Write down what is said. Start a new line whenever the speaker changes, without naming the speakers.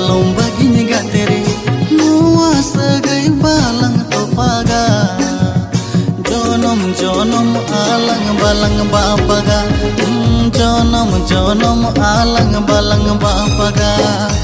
alom baginya gatere nuwa sagai balang topaga jonom jonom alang balang bapaga jonom jonom alang balang bapaga